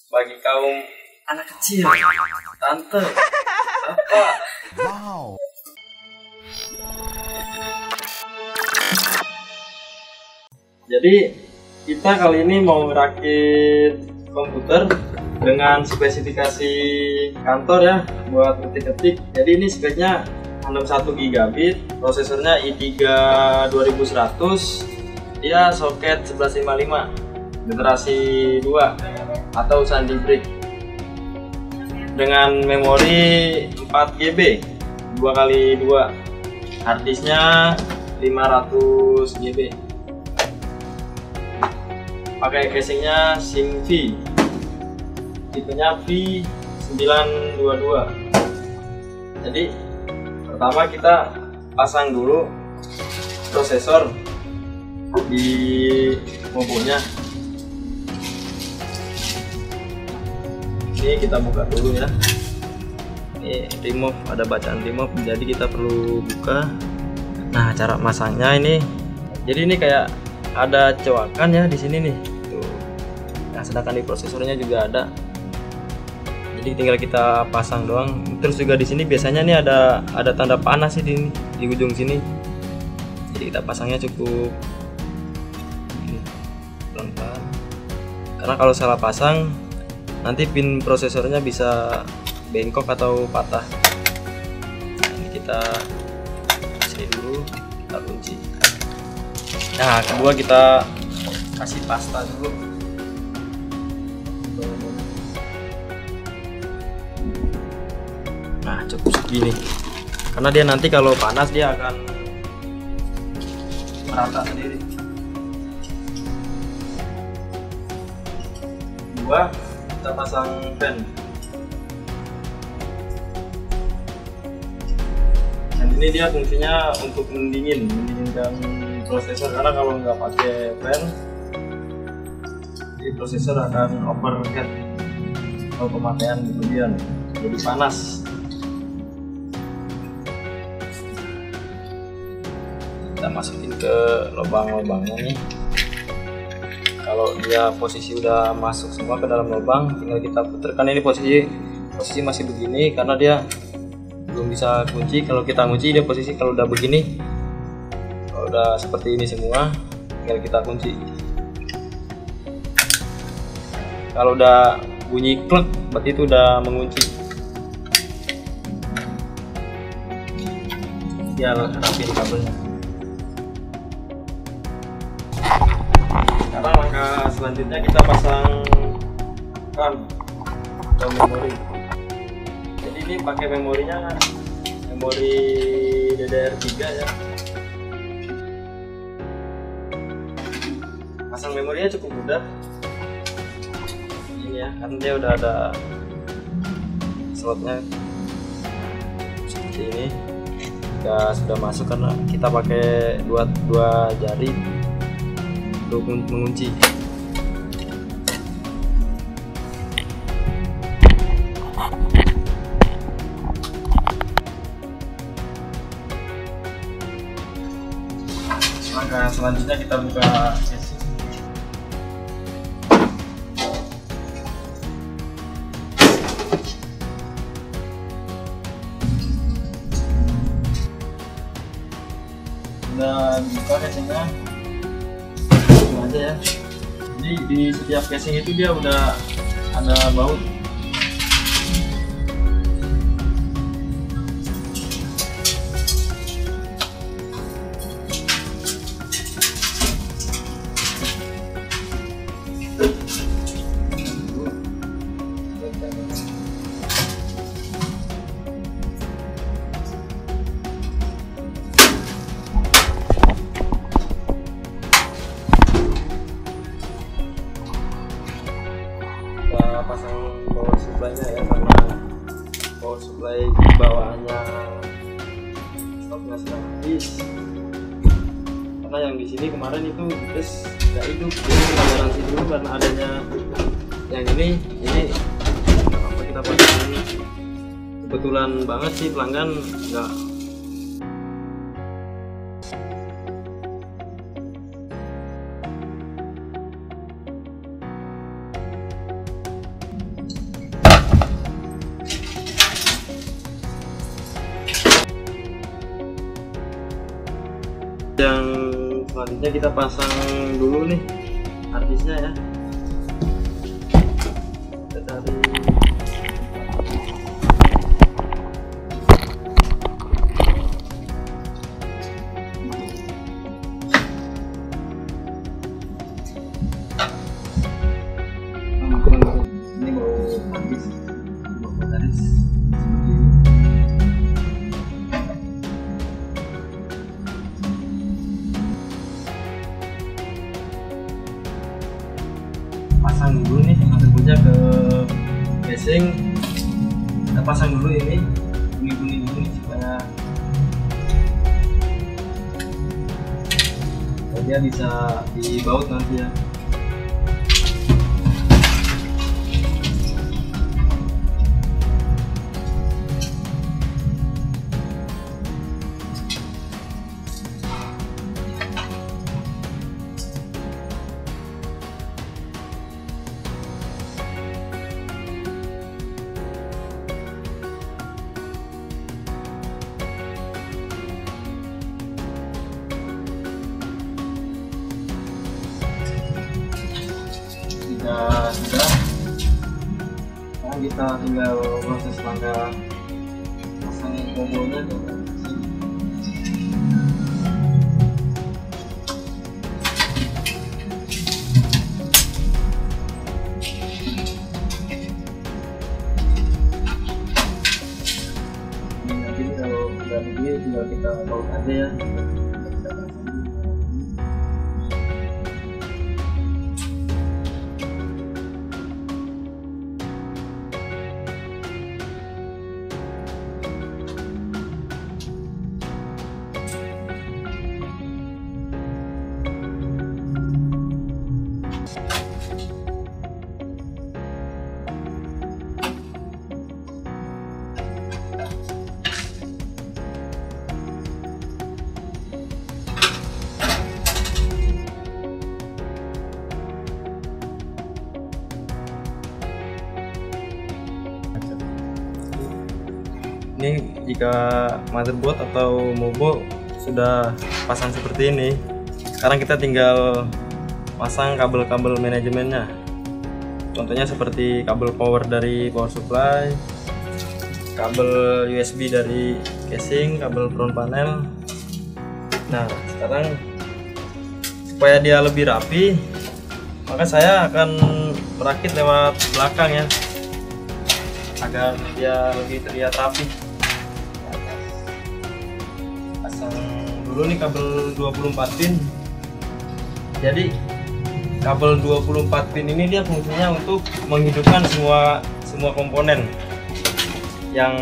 bagi kaum anak kecil, tante, apa? Wow. Jadi kita kali ini mau rakit komputer dengan spesifikasi kantor ya, buat ngetik-ngetik. Jadi ini speknya 61 GB, prosesornya i3 2100, dia soket 1155 generasi 2 atau Sandy Brick dengan memori 4 GB 2x2, harddisknya 500 GB, pakai casingnya SYNC V, tipenya V922. Jadi pertama kita pasang dulu prosesor di mobonya. Ini kita buka dulu ya. Ini remove, ada bacaan remove, jadi kita perlu buka. Nah, cara masangnya ini, jadi ini kayak ada coakan ya di sini nih. Tuh. Nah, sedangkan di prosesornya juga ada. Jadi tinggal kita pasang doang. Terus juga di sini biasanya nih ada tanda panas sih di ujung sini. Jadi kita pasangnya cukup ini, pelan-pelan. Karena kalau salah pasang nanti pin prosesornya bisa bengkok atau patah. Nah, ini kita sini dulu, kita kunci. Nah, kedua kita kasih pasta dulu. Nah, cukup segini, karena dia nanti kalau panas dia akan merata sendiri. Dua, kita pasang fan. Dan ini dia fungsinya untuk mendinginkan prosesor, karena kalau nggak pakai fan, jadi prosesor akan overheat kalau pemakaian kemudian jadi panas. Kita masukin ke lubang-lubangnya nih. Kalau dia posisi udah masuk semua ke dalam lubang, tinggal kita putarkan. Ini posisi masih begini karena dia belum bisa kunci. Kalau kita kunci dia posisi kalau udah begini, kalau udah seperti ini semua, tinggal kita kunci. Kalau udah bunyi klek, berarti itu udah mengunci. Ya, rapiin kabelnya. Sekarang langkah selanjutnya kita pasang RAM atau memori. Jadi ini pakai memorinya memori DDR3 ya. Pasang memorinya cukup mudah. Ini ya, karena dia udah ada slotnya seperti ini. Jika sudah masuk, karena kita pakai dua jari untuk mengunci. Langkah selanjutnya kita buka casing. Udah buka casingnya aja ya. Jadi di setiap casing itu dia udah ada baut. Pasang power supply-nya ya, karena power supply di bawahnya stoknya sudah habis. Karena yang di sini kemarin itu tes nggak hidup, jadi kita garansi dulu karena adanya yang ini apa kita pasang ini. Kebetulan banget sih pelanggan nggak Yang selanjutnya kita pasang dulu nih harddisknya ya. Kita cari ini mau habis harddisk seperti ini. Pasang dulu nih motherboardnya ke casing. Kita pasang dulu ini kuning-kuning ini supaya dia bisa dibaut nanti ya. Sudah, sekarang kita tinggal proses langkah pasangin kombonya ke sini. Nanti kalau udah begini tinggal kita baut aja ya. Ini jika motherboard atau mobo sudah pasang seperti ini, sekarang kita tinggal pasang kabel-kabel manajemennya. Contohnya seperti kabel power dari power supply, kabel USB dari casing, kabel front panel. Nah, sekarang supaya dia lebih rapi, maka saya akan merakit lewat belakang ya, agar dia lebih terlihat rapi. Pasang dulu nih kabel 24 pin. Jadi kabel 24 pin ini dia fungsinya untuk menghidupkan semua komponen yang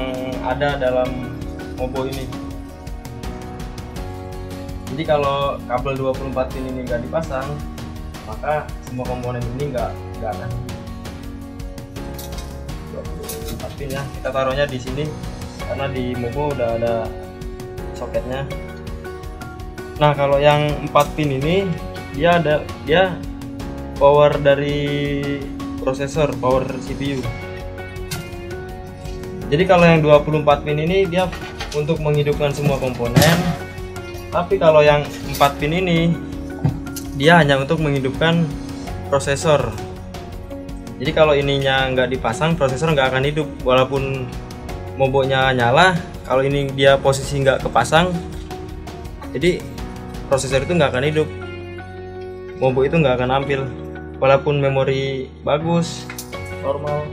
ada dalam mobo ini. Jadi kalau kabel 24 pin ini nggak dipasang, maka semua komponen ini nggak akan 24 pin ya. Kita taruhnya di sini karena di mobo udah ada soketnya. Nah, kalau yang 4 pin ini dia power dari prosesor, power CPU. Jadi kalau yang 24 pin ini dia untuk menghidupkan semua komponen, tapi kalau yang 4 pin ini dia hanya untuk menghidupkan prosesor. Jadi kalau ininya nggak dipasang, prosesor nggak akan hidup walaupun mobonya nyala. Kalau ini dia posisi nggak kepasang, jadi prosesor itu nggak akan hidup, mobo itu nggak akan nampil walaupun memori bagus normal.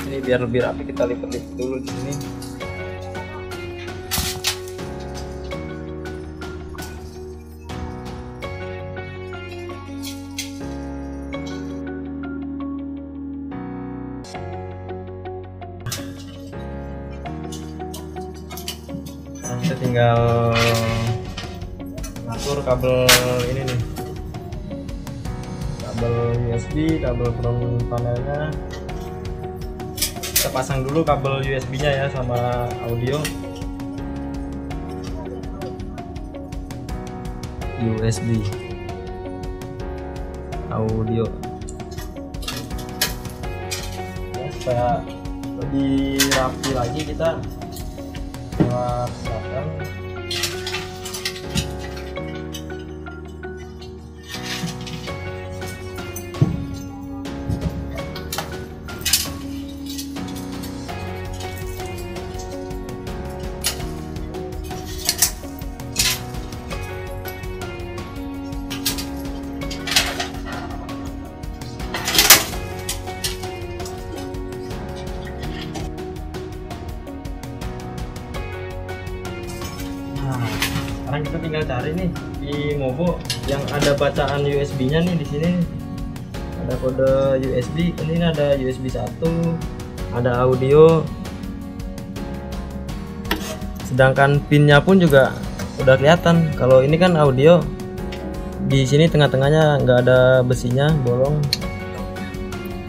Ini biar lebih rapi kita lipat-lipat dulu di sini. Kita tinggal ngatur kabel ini nih, kabel USB, kabel front panelnya. Kita pasang dulu kabel USB nya ya sama audio. USB audio ya, supaya lebih rapi lagi kita lewat belakang. Sekarang kita tinggal cari nih di Mobo yang ada bacaan USB-nya nih. Di sini ada kode USB, ini ada USB 1, ada audio, sedangkan pinnya pun juga udah kelihatan. Kalau ini kan audio, di sini tengah-tengahnya nggak ada besinya, bolong,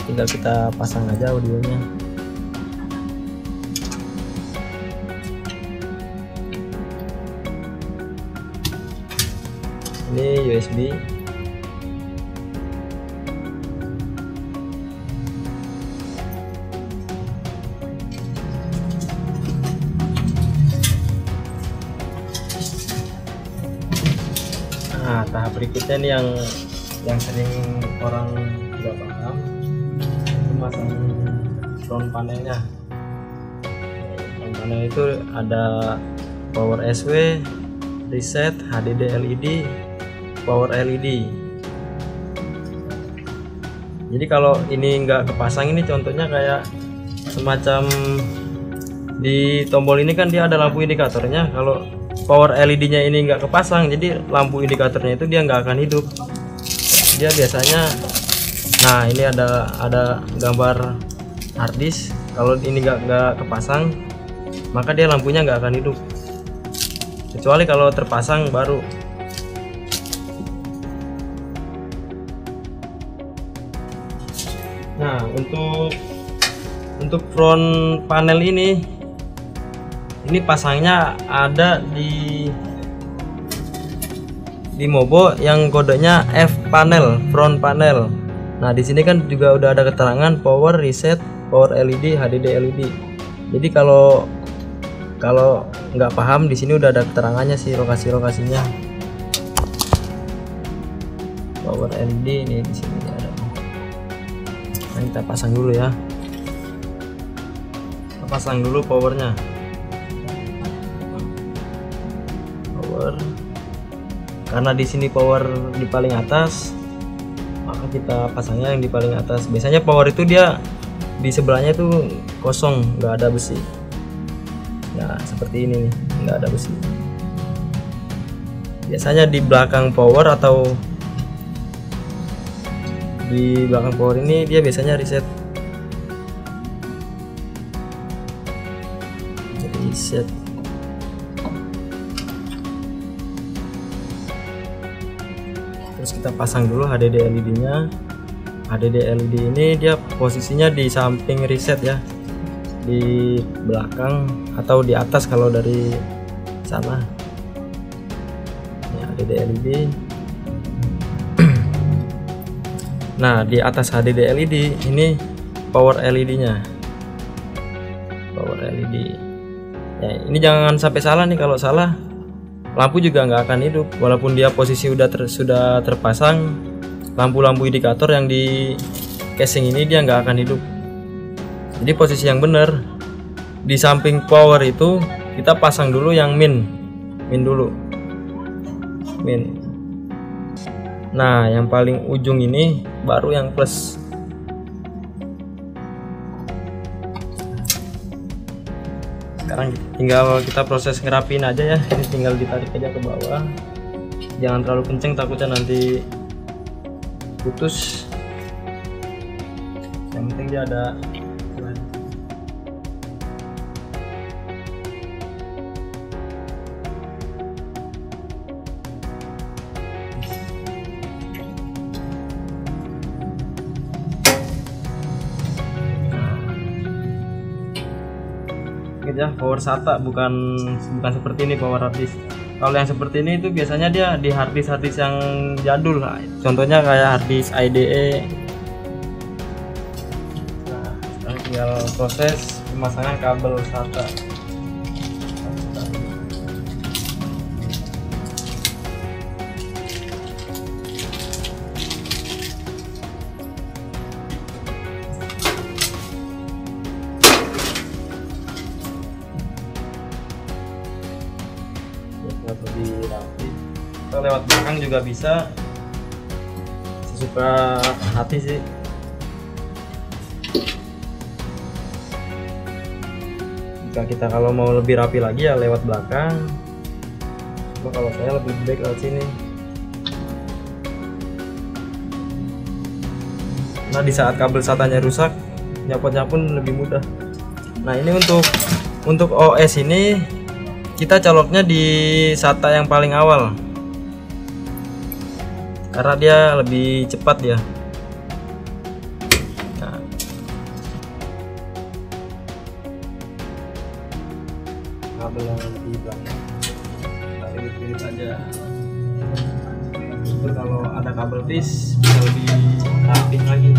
tinggal kita pasang aja audionya. Ini USB. Nah, tahap berikutnya nih yang sering orang tidak paham, itu masang front panelnya. Front panel itu ada power SW, reset, HDD LED, power LED. Jadi kalau ini nggak kepasang, ini contohnya kayak semacam di tombol ini kan dia ada lampu indikatornya. Kalau power LED-nya ini nggak kepasang, jadi lampu indikatornya itu dia nggak akan hidup. Dia biasanya, nah ini ada gambar harddisk. Kalau ini nggak kepasang, maka dia lampunya nggak akan hidup. Kecuali kalau terpasang baru. Nah, untuk front panel ini pasangnya ada di Mobo yang kodenya F panel, front panel. Nah, di sini kan juga udah ada keterangan power, reset, power LED, HDD LED. Jadi kalau nggak paham, di sini udah ada keterangannya sih, lokasinya. Power LED ini di sini ada. Nah, kita pasang dulu ya. Kita pasang dulu powernya. Power. Karena di sini power di paling atas, maka kita pasangnya yang di paling atas. Biasanya power itu dia di sebelahnya itu kosong, nggak ada besi. Nah, seperti ini nih, nggak ada besi. Biasanya di belakang power atau di belakang power ini dia biasanya reset. Reset. Terus kita pasang dulu HDD LED-nya. HDD LED ini dia posisinya di samping reset ya, di belakang atau di atas kalau dari sana. Ini HDD LED. Nah, di atas HDD LED ini power LED-nya. Power LED. Ya, ini jangan sampai salah nih, kalau salah lampu juga nggak akan hidup. Walaupun dia posisi sudah terpasang, lampu-lampu indikator yang di casing ini dia nggak akan hidup. Jadi posisi yang benar, di samping power itu kita pasang dulu yang min dulu. Min. Nah, yang paling ujung ini baru yang plus. Sekarang tinggal kita proses ngerapin aja ya. Ini tinggal ditarik aja ke bawah. Jangan terlalu kenceng, takutnya nanti putus. Yang penting dia ada. Ya, power SATA bukan seperti ini power harddisk. Kalau yang seperti ini itu biasanya dia di harddisk yang jadul. Contohnya kayak harddisk IDE. Nah, sekarang tinggal proses pemasangan kabel SATA. Lebih rapi, atau lewat belakang juga bisa, sesuka hati sih. Jika kita kalau mau lebih rapi lagi ya lewat belakang, Cuma kalau saya lebih baik lewat sini. Nah, di saat kabel SATA-nya rusak, nyopotnya pun lebih mudah. Nah, ini untuk OS ini kita coloknya di SATA yang paling awal karena dia lebih cepat ya. Nah, kabel yang di belakang kita pilih aja. Itu kalau ada kabel tis bisa lebih rapih lagi.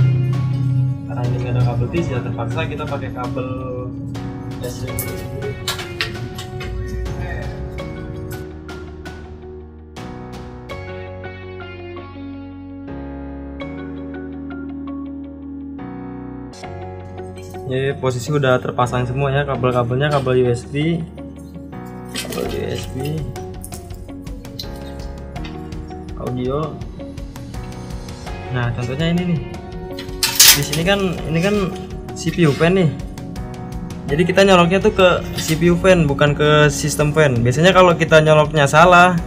Karena ini nggak ada kabel tis ya terpaksa kita pakai kabel SD. Ini posisi udah terpasang semua ya, kabel-kabelnya kabel USB, audio. Nah, contohnya ini nih. Di sini kan ini kan CPU fan nih. Jadi kita nyoloknya tuh ke CPU fan bukan ke sistem fan. Biasanya kalau kita nyoloknya salah,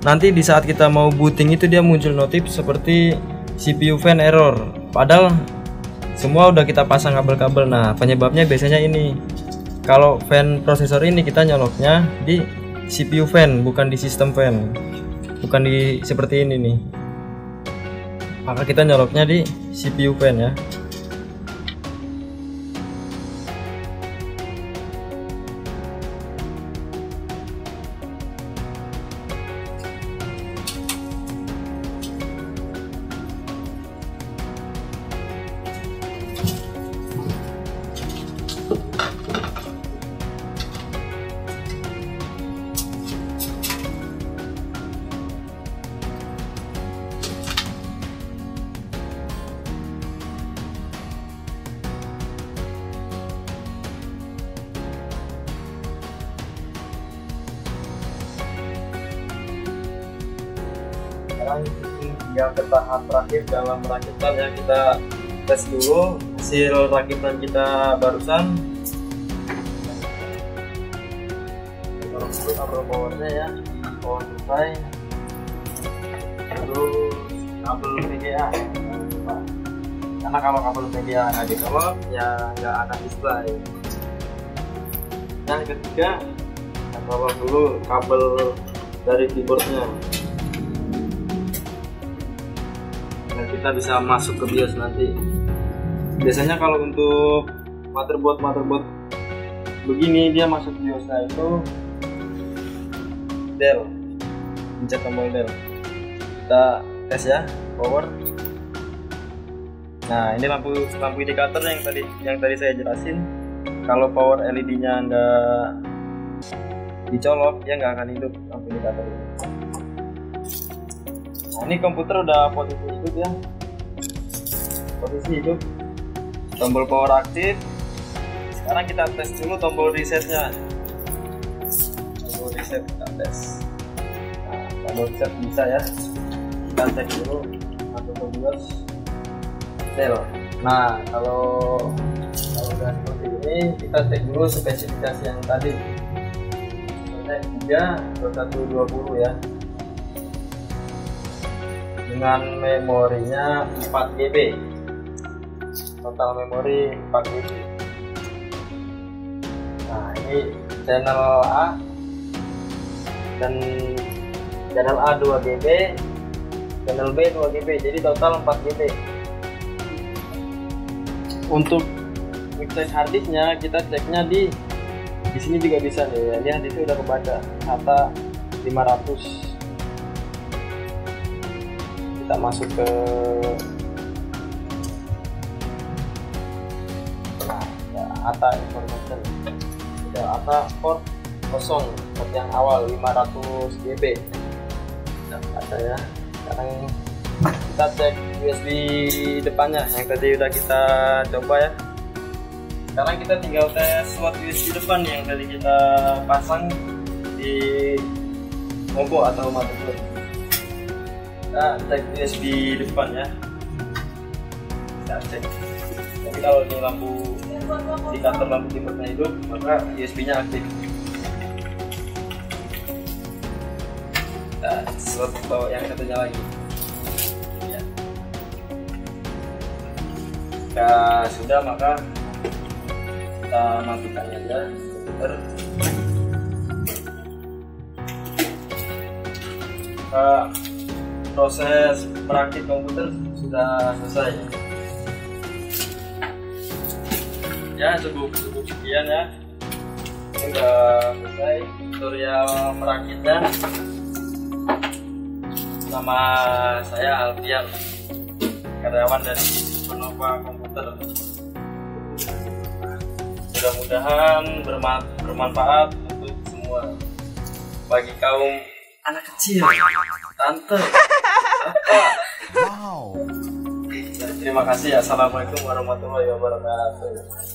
nanti di saat kita mau booting itu dia muncul notif seperti CPU fan error. Padahal semua udah kita pasang kabel-kabel. Nah, penyebabnya biasanya ini. Kalau fan prosesor ini kita nyoloknya di CPU fan bukan di sistem fan. Bukan di seperti ini nih. Maka kita nyoloknya di CPU fan ya. Sekarang yang ke tahap terakhir dalam rakitan ya, kita tes dulu hasil rakitan kita barusan. Taruh dulu kabel powernya ya, power supply, terus kabel VGA. Karena kalau kabel VGA nggak dicolok ya nggak akan display. Yang ketiga, kita colok dulu kabel dari keyboardnya. Dan kita bisa masuk ke BIOS nanti. Biasanya kalau untuk motherboard begini dia masuk BIOSnya itu Dell, pencet tombol Dell. Kita tes ya power. Nah, ini lampu indikator yang tadi saya jelasin. Kalau power LED-nya nggak dicolok, ya nggak akan hidup lampu indikator ini. Nah, ini komputer udah posisi hidup ya, posisi hidup, tombol power aktif. Sekarang kita tes dulu tombol resetnya. Tombol reset kita tes. Nah, tombol reset bisa ya, kita cek dulu masuk ke BIOS Dell. Nah, kalau udah seperti ini, kita cek dulu spesifikasi yang tadi. Contohnya 32120 ya, dengan memorinya 4 GB, total memori 4 GB. Nah, ini channel A dan channel A 2 GB, channel B 2 GB, jadi total 4 GB. Untuk ngecek harddisknya, kita ceknya di sini juga bisa nih ya. Lihat itu udah kebaca SATA 500. Kita masuk ke ATA information, ATA port kosong port yang awal 500 GB. Nah, ada ya. Sekarang kita cek USB depannya yang tadi udah kita coba ya. Sekarang kita tinggal tes slot USB depan yang tadi kita pasang di combo atau motherboard. Kita cek USB depan ya. Kita cek. Jadi kalau ini lampu indikator lampu keyboardnya hidup, maka USB-nya aktif. Kita slot bawa yang satunya lagi ya. Jika sudah, maka kita matikan aja komputer. Proses merakit komputer sudah selesai ya. Cukup sekian ya, ini udah selesai tutorial merakitnya. Nama saya Alfian, karyawan dari Supernova Komputer. Mudah-mudahan bermanfaat untuk semua, bagi kaum anak kecil, tante, bapak. Wow. Terima kasih. Assalamualaikum warahmatullahi wabarakatuh.